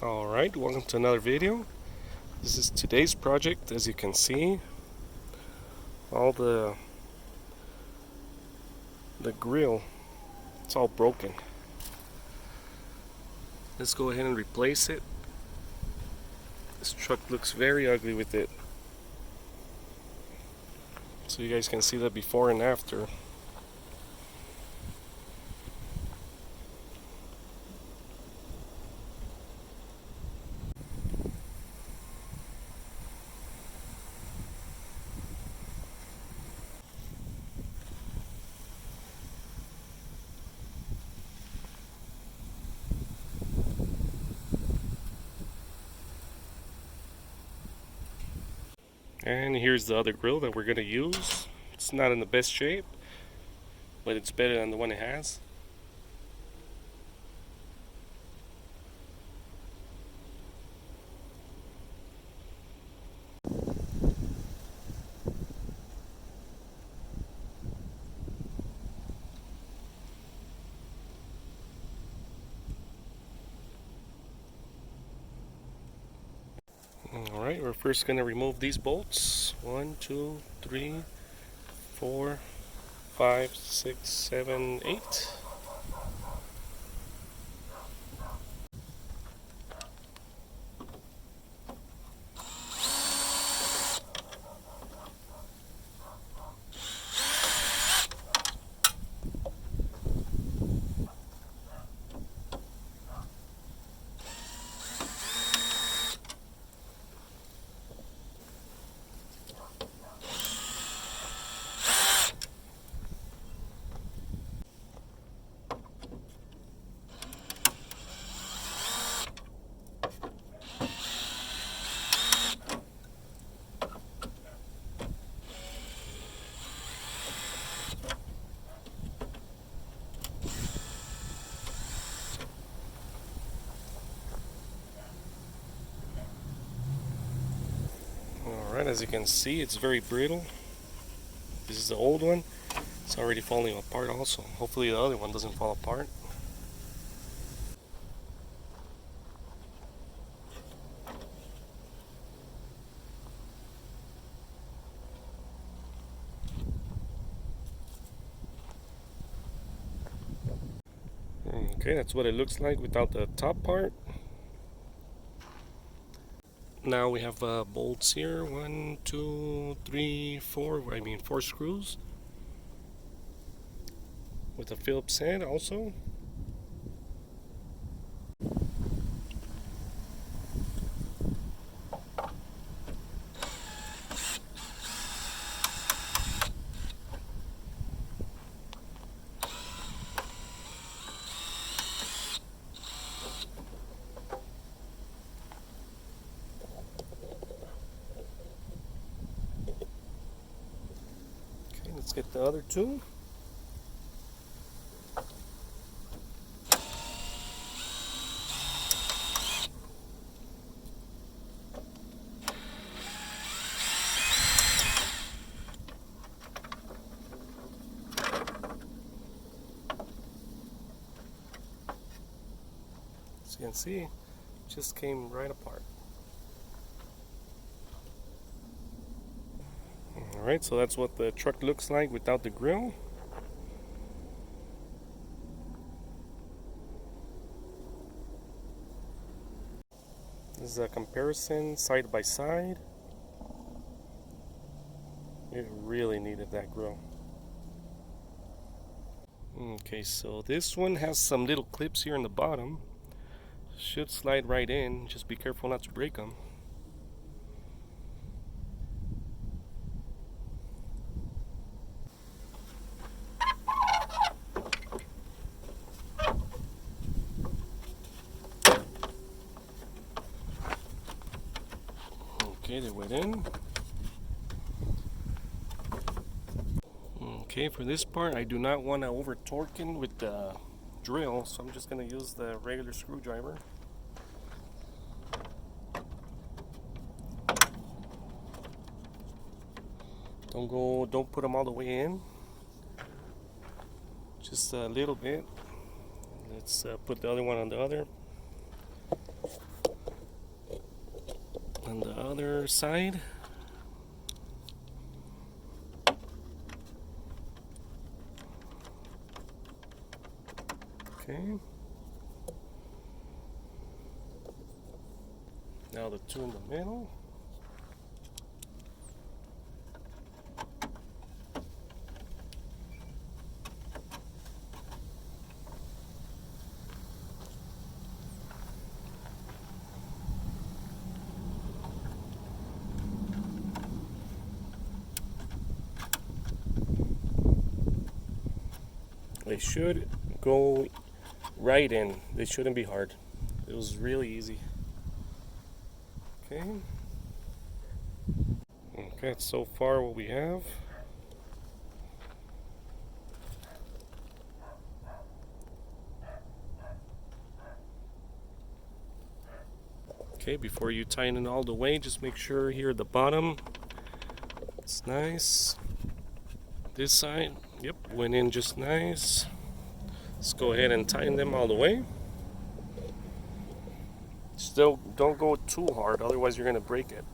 Alright, welcome to another video. This is today's project. As you can see, all the grill, it's all broken. Let's go ahead and replace it. This truck looks very ugly with it. So you guys can see the before and after. And here's the other grill that we're going to use. It's not in the best shape, but it's better than the one it has. Alright, we're first going to remove these bolts. 1, 2, 3, 4, 5, 6, 7, 8. Alright, as you can see, it's very brittle. This is the old one. It's already falling apart also. Hopefully the other one doesn't fall apart. Okay, that's what it looks like without the top part. Now we have bolts here. 1, 2, 3, 4. I mean 4 screws. With a Phillips head also. Let's get the other two. As you can see, it just came right apart. Alright, so that's what the truck looks like without the grill. This is a comparison side by side. It really needed that grill. Okay, so this one has some little clips here in the bottom. Should slide right in, just be careful not to break them. Okay, they went in. Okay, for this part, I do not want to over torque in with the drill, so I'm just going to use the regular screwdriver. Don't put them all the way in. Just a little bit. Let's put the other one on the other. on the other side. Okay. Now the two in the middle. They should go right in. They shouldn't be hard. It was really easy. Okay. Okay, that's so far what we have. Okay, before you tighten it all the way, just make sure here at the bottom it's nice. This side, yep, went in just nice. Let's go ahead and tighten them all the way. Still, don't go too hard, otherwise you're gonna break it.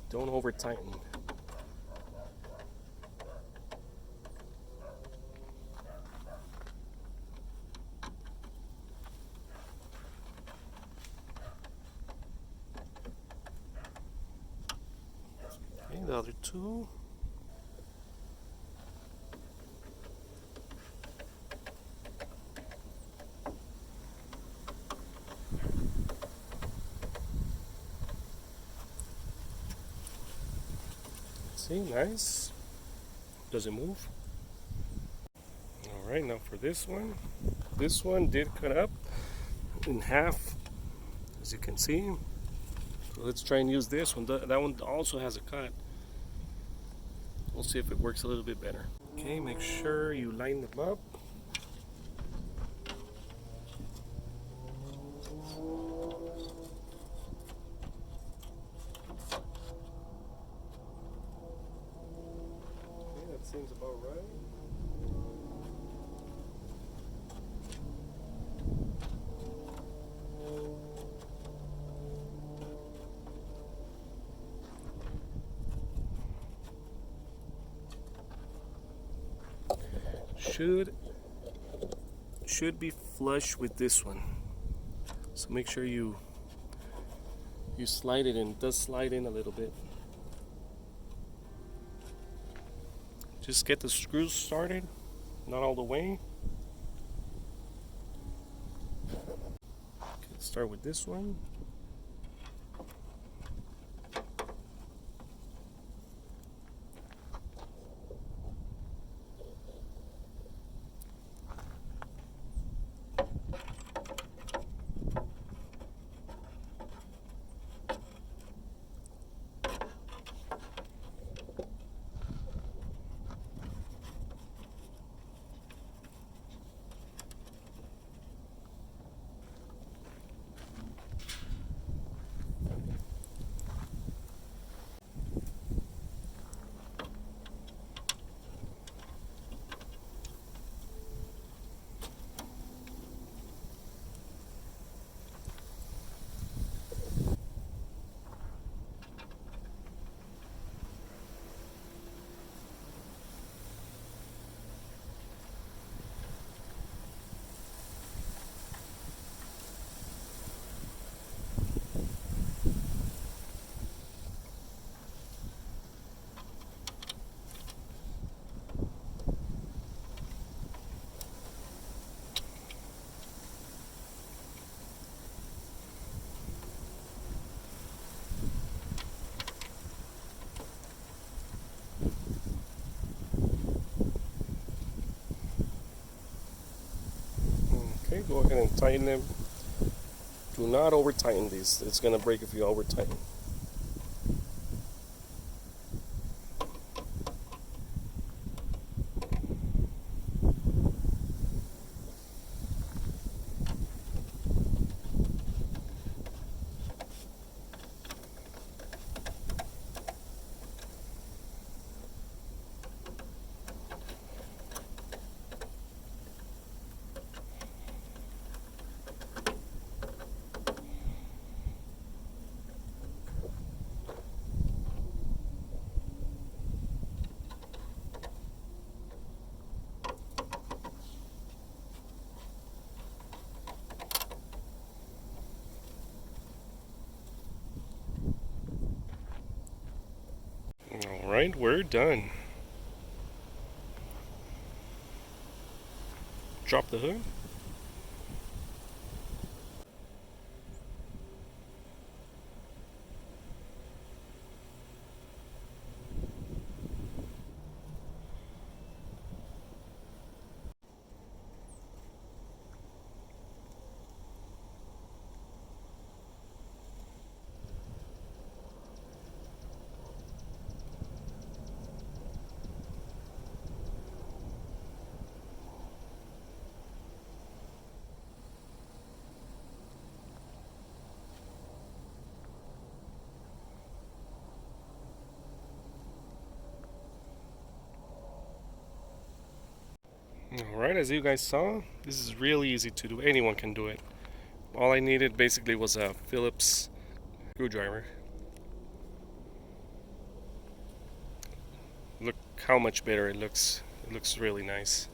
Don't over tighten. Okay, the other two. See, nice. Does it move? Alright, now for this one. This one did cut up in half, as you can see. So let's try and use this one. That one also has a cut. We'll see if it works a little bit better. Okay, make sure you line them up. Okay, that seems about right. Should be flush with this one. So make sure you slide it in. It does slide in a little bit. Just get the screws started, not all the way. Okay, start with this one. Okay, go ahead and tighten them. Do not over tighten these. It's gonna break if you over tighten. Alright, we're done. Drop the hood. Alright, as you guys saw, this is really easy to do. Anyone can do it. All I needed basically was a Phillips screwdriver. Look how much better it looks. It looks really nice.